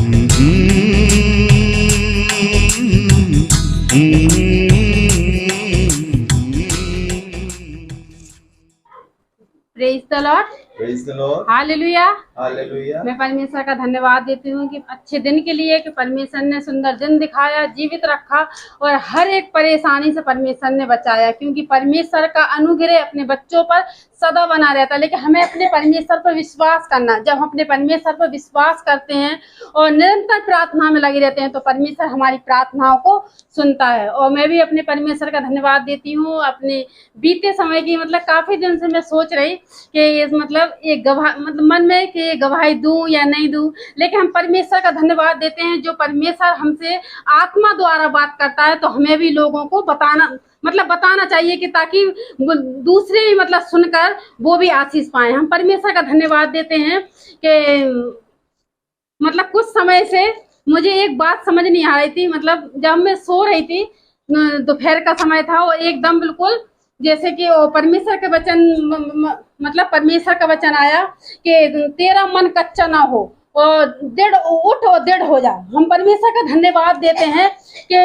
Praise the Lord, praise the Lord, hallelujah. Hallelujah. मैं परमेश्वर का धन्यवाद देती हूँ कि अच्छे दिन के लिए, कि परमेश्वर ने सुंदर दिन दिखाया, जीवित रखा और हर एक परेशानी से परमेश्वर ने बचाया, क्योंकि परमेश्वर का अनुग्रह अपने बच्चों पर सदा बना रहता है। लेकिन हमें अपने परमेश्वर पर विश्वास करना, जब हम अपने परमेश्वर पर विश्वास करते हैं और निरंतर प्रार्थना में लगे रहते हैं तो परमेश्वर हमारी प्रार्थनाओं को सुनता है। और मैं भी अपने परमेश्वर का धन्यवाद देती हूँ। अपने बीते समय की काफी दिन से मैं सोच रही कि ये मन में कि गवाही दूं या नहीं दूं, लेकिन हम परमेश्वर का धन्यवाद देते हैं। जो परमेश्वर हमसे आत्मा द्वारा बात करता है तो हमें भी लोगों को बताना चाहिए, कि ताकि दूसरे भी सुनकर वो भी आशीष पाए। हम परमेश्वर का धन्यवाद देते हैं कि कुछ समय से मुझे एक बात समझ नहीं आ रही थी। जब मैं सो रही थी, दोपहर का समय था, और एकदम बिल्कुल जैसे कि वो परमेश्वर के वचन परमेश्वर का वचन आया कि तेरा मन कच्चा ना हो और उठ और दृढ़ हो जा। हम परमेश्वर का धन्यवाद देते हैं कि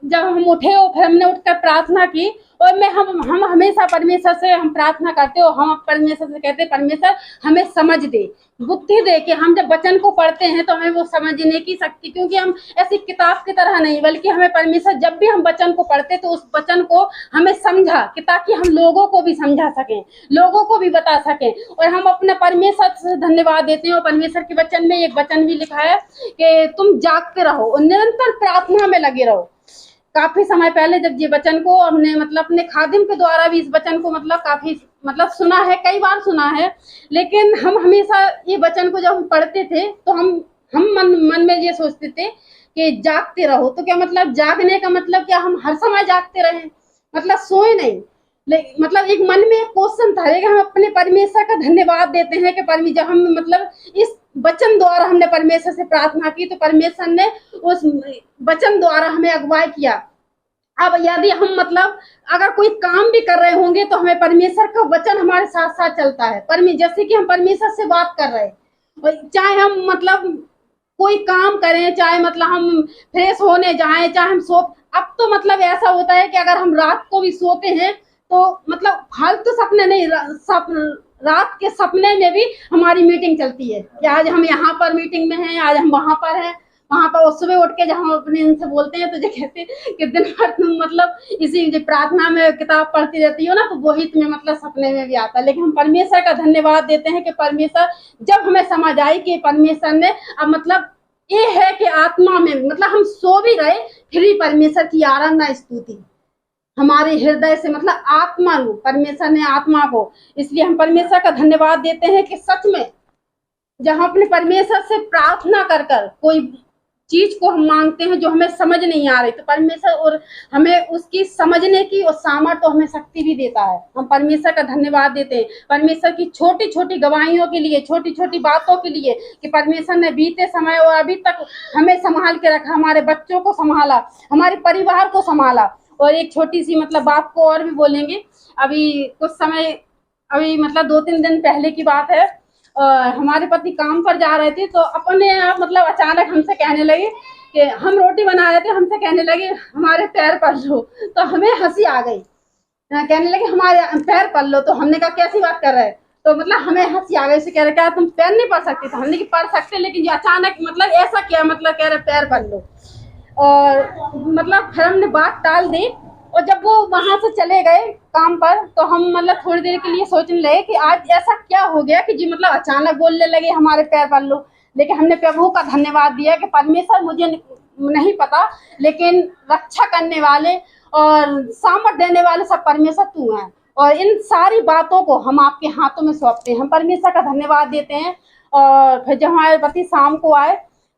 जब हम उठे और फिर हमने उठकर प्रार्थना की, और हम हमेशा परमेश्वर से हम प्रार्थना करते हो, हम परमेश्वर से कहते परमेश्वर हमें समझ दे, बुद्धि दे, कि हम जब वचन को पढ़ते हैं तो हमें वो समझने की शक्ति, क्योंकि हम ऐसी किताब की तरह नहीं, बल्कि हमें परमेश्वर जब भी हम वचन को पढ़ते तो उस वचन को हमें समझा, कि ताकि हम लोगों को भी समझा सकें, लोगों को भी बता सकें। और हम अपने परमेश्वर से धन्यवाद देते हैं। और परमेश्वर के वचन में एक वचन भी लिखा है कि तुम जागते रहो और निरंतर प्रार्थना में लगे रहो। काफी समय पहले जब ये वचन को हमने अपने खादिम के द्वारा भी इस वचन को काफी सुना है, कई बार सुना है, लेकिन हम हमेशा ये वचन को जब हम पढ़ते थे तो हम मन में ये सोचते थे कि जागते रहो। तो क्या जागने का क्या हम हर समय जागते रहे, सोए नहीं। एक मन में एक क्वेश्चन था, लेकिन हम अपने परमेश्वर का धन्यवाद देते हैं कि जब हम इस वचन द्वारा हमने परमेश्वर से प्रार्थना की तो परमेश्वर ने उस वचन द्वारा हमें अगुवाई किया। अब यदि हम अगर कोई काम भी कर रहे होंगे तो हमें परमेश्वर का वचन हमारे साथ साथ चलता है। जैसे कि हम परमेश्वर से बात कर रहे हैं, चाहे हम कोई काम करें, चाहे हम फ्रेश होने जाएं, चाहे हम अब तो ऐसा होता है कि अगर हम रात को भी सोते हैं तो फालतू सपने नहीं, रात के सपने में भी हमारी मीटिंग चलती है कि आज हम यहाँ पर मीटिंग में हैं, आज हम वहां पर हैं, वहां पर। सुबह उठ के जब हम अपने इनसे बोलते हैं तो जो कहते हैं कि दिन भर तुम इसी प्रार्थना में किताब पढ़ती रहती हो ना, तो वही तुम्हें सपने में भी आता है। लेकिन हम परमेश्वर का धन्यवाद देते हैं कि परमेश्वर जब हमें समझ आई कि परमेश्वर ने अब ये है कि आत्मा में हम सो भी रहे फिर भी परमेश्वर की आराधना स्तुति हमारे हृदय से आत्मा को, परमेश्वर ने आत्मा को, इसलिए हम परमेश्वर का धन्यवाद देते हैं कि सच में जब हम अपने परमेश्वर से प्रार्थना कर कोई चीज को हम मांगते हैं जो हमें समझ नहीं आ रही, तो परमेश्वर और हमें उसकी समझने की और सामर्थ्य तो हमें शक्ति भी देता है। हम परमेश्वर का धन्यवाद देते हैं परमेश्वर की छोटी छोटी गवाहियों के लिए, छोटी छोटी बातों के लिए, कि परमेश्वर ने बीते समय और अभी तक हमें संभाल के रखा, हमारे बच्चों को संभाला, हमारे परिवार को संभाला। और एक छोटी सी बात को और भी बोलेंगे। अभी कुछ समय, अभी 2-3 दिन पहले की बात है, हमारे पति काम पर जा रहे थे तो अपने आप अचानक हमसे कहने लगे कि हम रोटी बना रहे थे, हमसे कहने लगे हमारे पैर पल लो। तो हमें हंसी आ गई, कहने लगे हमारे पैर पल लो। तो हमने कहा कैसी बात कर रहे हैं, तो हमें हंसी आ गई। कह रहे क्या तुम पैर नहीं पढ़ सकते? तो हमने कि पढ़ सकते, लेकिन जो अचानक ऐसा क्या, कह रहे पैर पल लो। और फिर हमने बात टाल दी। और जब वो वहां से चले गए काम पर तो हम थोड़ी देर के लिए सोचने लगे कि आज ऐसा क्या हो गया कि जी अचानक बोलने लगे हमारे पैर पल लो। लेकिन हमने प्रभु का धन्यवाद दिया कि परमेश्वर, मुझे नहीं पता, लेकिन रक्षा करने वाले और सामर्थ देने वाले सब परमेश्वर तू है। और इन सारी बातों को हम आपके हाथों में सौंपते हैं, हम परमेश्वर का धन्यवाद देते हैं। और फिर जब हमारे पति शाम को आए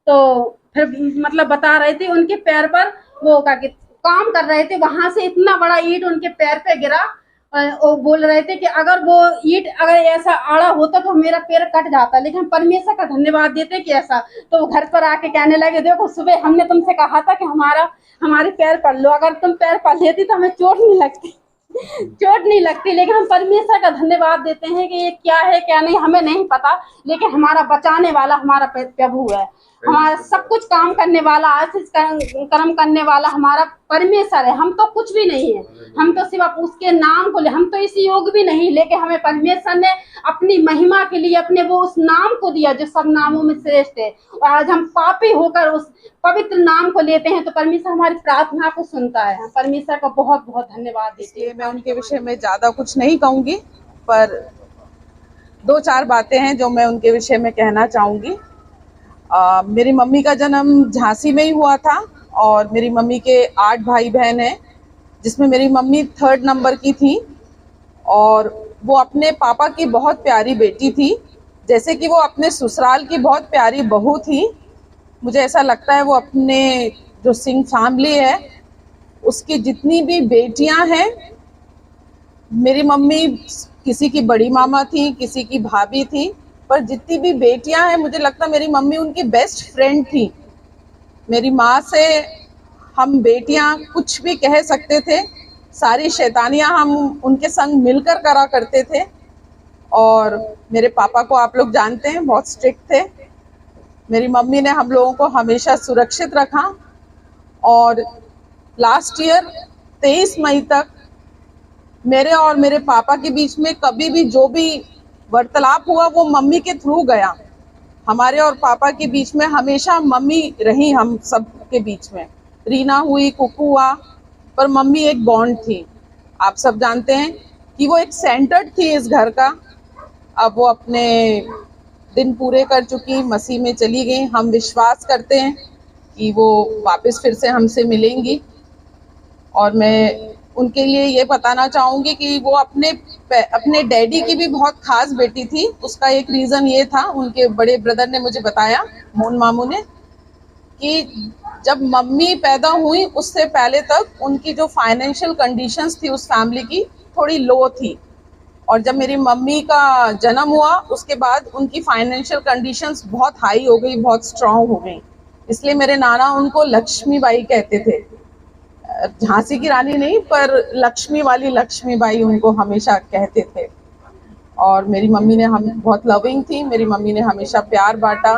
तो फिर बता रहे थे उनके पैर पर वो काम कर रहे थे, वहां से इतना बड़ा ईंट उनके पैर पे गिरा। और बोल रहे थे कि अगर वो ईंट अगर ऐसा आड़ा होता तो मेरा पैर कट जाता, लेकिन हम परमेश्वर का धन्यवाद देते कि ऐसा। तो वो घर पर आके कहने लगे देखो सुबह हमने तुमसे कहा था कि हमारे पैर पढ़ लो, अगर तुम पैर पढ़ लेती तो हमें चोट नहीं लगती। लेकिन हम परमेश्वर का धन्यवाद देते हैं कि ये क्या है क्या नहीं हमें नहीं पता, लेकिन हमारा बचाने वाला हमारा प्रभु है। हमारा सब कुछ काम करने वाला, आशीष कर्म करने वाला हमारा परमेश्वर है। हम तो कुछ भी नहीं है, हम तो सिर्फ उसके नाम को ले, हम तो इस योग भी नहीं, लेकिन हमें परमेश्वर ने अपनी महिमा के लिए अपने वो उस नाम को दिया जो सब नामों में श्रेष्ठ है। और आज हम पापी होकर उस पवित्र नाम को लेते हैं तो परमेश्वर हमारी प्रार्थना को सुनता है। हम परमेश्वर का बहुत बहुत धन्यवाद देते हैं। मैं उनके विषय में ज्यादा कुछ नहीं कहूंगी, पर 2-4 बातें हैं जो मैं उनके विषय में कहना चाहूंगी। मेरी मम्मी का जन्म झांसी में ही हुआ था और मेरी मम्मी के 8 भाई बहन हैं, जिसमें मेरी मम्मी 3rd नंबर की थी और वो अपने पापा की बहुत प्यारी बेटी थी, जैसे कि वो अपने ससुराल की बहुत प्यारी बहू थी। मुझे ऐसा लगता है वो अपने जो सिंह फैमिली है उसकी जितनी भी बेटियां हैं, मेरी मम्मी किसी की बड़ी मामा थी, किसी की भाभी थी, पर जितनी भी बेटियां हैं मुझे लगता है मेरी मम्मी उनकी बेस्ट फ्रेंड थी। मेरी माँ से हम बेटियां कुछ भी कह सकते थे, सारी शैतानियां हम उनके संग मिलकर करा करते थे। और मेरे पापा को आप लोग जानते हैं, बहुत स्ट्रिक्ट थे। मेरी मम्मी ने हम लोगों को हमेशा सुरक्षित रखा और लास्ट ईयर 23 मई तक मेरे और मेरे पापा के बीच में कभी भी जो भी वार्तालाप हुआ वो मम्मी के थ्रू गया। हमारे और पापा के बीच में हमेशा मम्मी रही, हम सब के बीच में रीना हुई, कुकू हुआ, पर मम्मी एक बॉन्ड थी। आप सब जानते हैं कि वो एक सेंटर थी इस घर का। अब वो अपने दिन पूरे कर चुकी, मसीह में चली गई। हम विश्वास करते हैं कि वो वापस फिर से हमसे मिलेंगी। और मैं उनके लिए ये बताना चाहूँगी कि वो अपने डैडी की भी बहुत खास बेटी थी। उसका एक रीज़न ये था, उनके बड़े ब्रदर ने मुझे बताया, मोहन मामू ने, कि जब मम्मी पैदा हुई उससे पहले तक उनकी जो फाइनेंशियल कंडीशंस थी उस फैमिली की थोड़ी लो थी, और जब मेरी मम्मी का जन्म हुआ उसके बाद उनकी फाइनेंशियल कंडीशंस बहुत हाई हो गई, बहुत स्ट्रांग हो गई। इसलिए मेरे नाना उनको लक्ष्मीबाई कहते थे, झांसी की रानी नहीं, पर लक्ष्मी वाली लक्ष्मीबाई उनको हमेशा कहते थे। और मेरी मम्मी ने हम बहुत लविंग थी, मेरी मम्मी ने हमेशा प्यार बांटा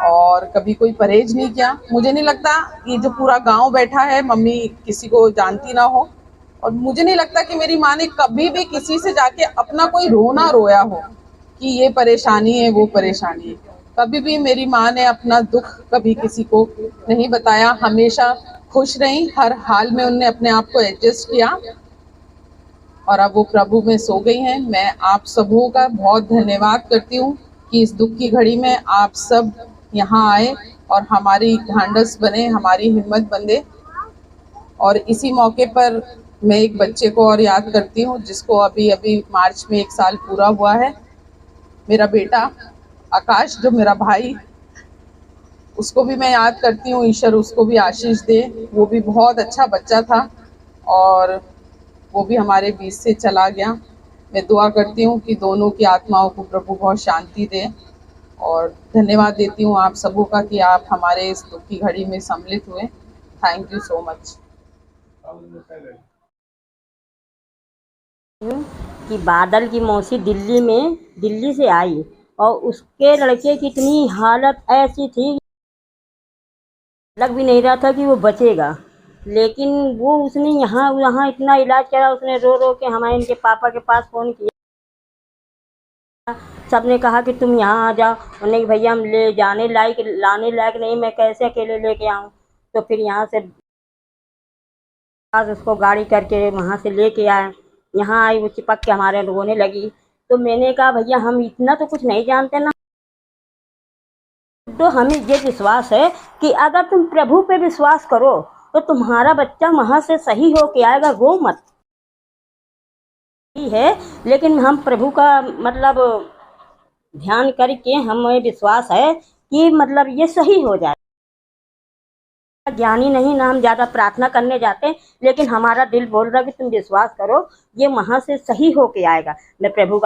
और कभी कोई परहेज नहीं किया। मुझे नहीं लगता ये जो पूरा गांव बैठा है मम्मी किसी को जानती ना हो, और मुझे नहीं लगता कि मेरी माँ ने कभी भी किसी से जाके अपना कोई रोना रोया हो कि ये परेशानी है वो परेशानी है। कभी भी मेरी माँ ने अपना दुख कभी किसी को नहीं बताया, हमेशा खुश रही, हर हाल में उनने अपने आप को एडजस्ट किया और अब वो प्रभु में सो गई हैं। मैं आप सबों का बहुत धन्यवाद करती हूँ कि इस दुख की घड़ी में आप सब यहाँ आए और हमारी ढांढस बने, हमारी हिम्मत बंधे। और इसी मौके पर मैं एक बच्चे को और याद करती हूँ जिसको अभी अभी मार्च में 1 साल पूरा हुआ है, मेरा बेटा आकाश, जो मेरा भाई, उसको भी मैं याद करती हूँ। ईश्वर उसको भी आशीष दे, वो भी बहुत अच्छा बच्चा था और वो भी हमारे बीच से चला गया। मैं दुआ करती हूँ कि दोनों की आत्माओं को प्रभु बहुत शांति दे और धन्यवाद देती हूँ आप सबों का कि आप हमारे इस दुख की घड़ी में सम्मिलित हुए। Thank you so much. कि बादल की मौसी दिल्ली से आई और उसके लड़के की इतनी हालत ऐसी थी, लग भी नहीं रहा था कि वो बचेगा, लेकिन वो उसने यहाँ इतना इलाज करा। उसने रो रो के हमारे इनके पापा के पास फ़ोन किया, सबने कहा कि तुम यहाँ आ जाओ। उन्होंने कि भैया हम लाने लायक नहीं, मैं कैसे अकेले लेके आऊँ। तो फिर यहाँ से आज उसको गाड़ी करके वहाँ से लेके आए, यहाँ आई, वो चिपक के हमारे रोने लगी। तो मैंने कहा भैया हम इतना तो कुछ नहीं जानते ना, तो हमें ये विश्वास है कि अगर तुम प्रभु पे विश्वास करो तो तुम्हारा बच्चा वहाँ से सही हो के आएगा, रो मत। ही है, लेकिन हम प्रभु का मतलब ध्यान करके हमें विश्वास है कि मतलब ये सही हो जाए। ज्ञानी नहीं ना, हम ज़्यादा प्रार्थना करने जाते हैं, लेकिन हमारा दिल बोल रहा है कि तुम विश्वास करो ये वहाँ से सही हो के आएगा। मैं प्रभु का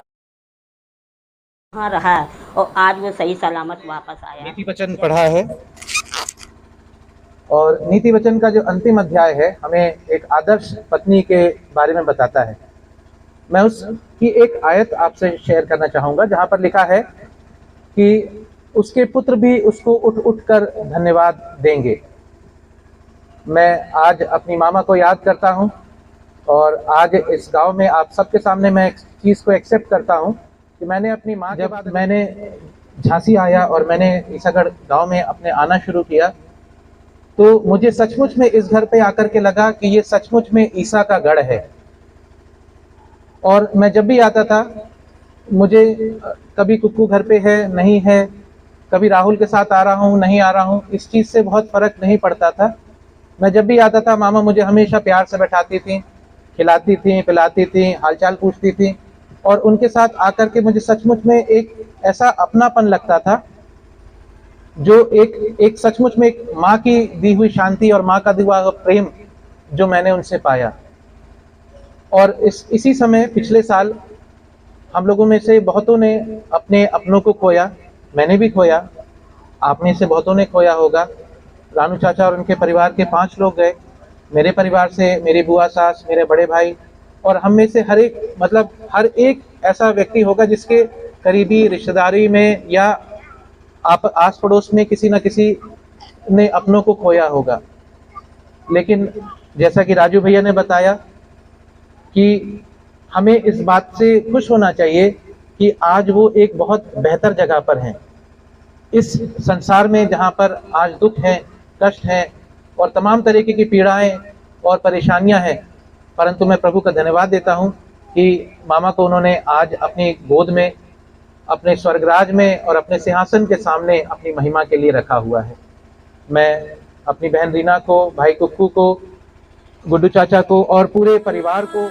वहाँ रहा है और आज वो सही सलामत वापस आया। नीति वचन पढ़ा है और नीति वचन का जो अंतिम अध्याय है हमें एक आदर्श पत्नी के बारे में बताता है। मैं उसकी एक आयत आपसे शेयर करना चाहूँगा जहाँ पर लिखा है कि उसके पुत्र भी उसको उठ उठ कर धन्यवाद देंगे। मैं आज अपनी मामा को याद करता हूँ और आज इस गांव में आप सबके सामने मैं एक चीज़ को एक्सेप्ट करता हूँ कि मैंने अपनी माँ जब मैंने झांसी आया और मैंने ईसागढ़ गांव में अपने आना शुरू किया, तो मुझे सचमुच में इस घर पे आकर के लगा कि ये सचमुच में ईसा का गढ़ है। और मैं जब भी आता था, मुझे कभी कुक्कू घर पे है नहीं है, कभी राहुल के साथ आ रहा हूँ नहीं आ रहा हूँ, इस चीज़ से बहुत फ़र्क नहीं पड़ता था। मैं जब भी आता था, मामा मुझे हमेशा प्यार से बैठाती थी, खिलाती थी, पिलाती थी, हालचाल पूछती थी, और उनके साथ आकर के मुझे सचमुच में एक ऐसा अपनापन लगता था जो एक सचमुच में एक माँ की दी हुई शांति और माँ का दिया हुआ प्रेम जो मैंने उनसे पाया। और इसी समय पिछले साल हम लोगों में से बहुतों ने अपने अपनों को खोया, मैंने भी खोया, आप में से बहुतों ने खोया होगा। रानू चाचा और उनके परिवार के 5 लोग गए, मेरे परिवार से मेरी बुआ सास, मेरे बड़े भाई, और हम में से हर एक ऐसा व्यक्ति होगा जिसके करीबी रिश्तेदारी में या आप आस पड़ोस में किसी न किसी ने अपनों को खोया होगा। लेकिन जैसा कि राजू भैया ने बताया कि हमें इस बात से खुश होना चाहिए कि आज वो एक बहुत बेहतर जगह पर हैं। इस संसार में जहाँ पर आज दुख है, कष्ट है और तमाम तरीके की पीड़ाएं और परेशानियां हैं, परंतु मैं प्रभु का धन्यवाद देता हूँ कि मामा को उन्होंने आज अपनी गोद में, अपने स्वर्गराज में और अपने सिंहासन के सामने अपनी महिमा के लिए रखा हुआ है। मैं अपनी बहन रीना को, भाई कुक्कू को, गुड्डू चाचा को और पूरे परिवार को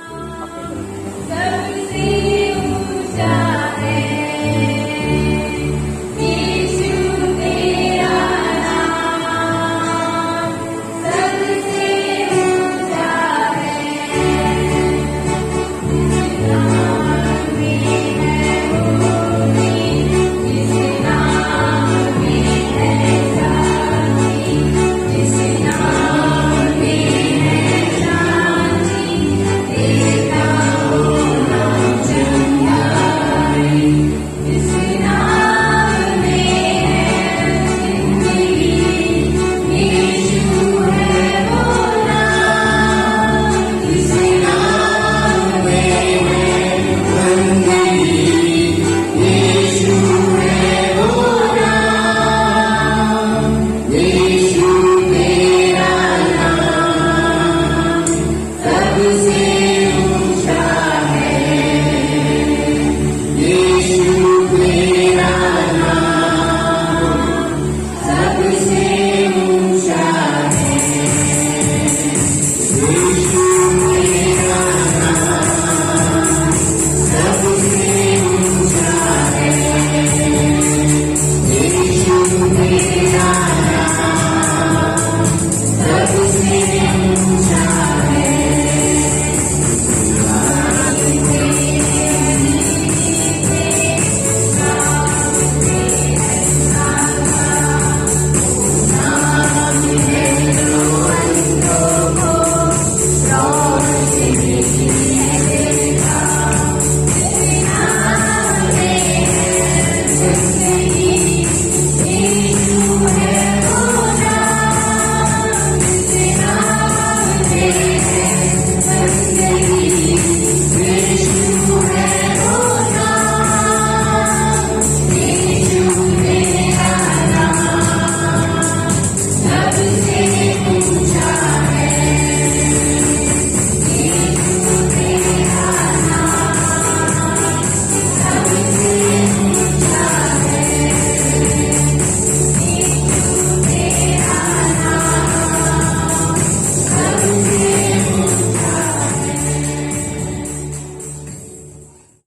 सबसे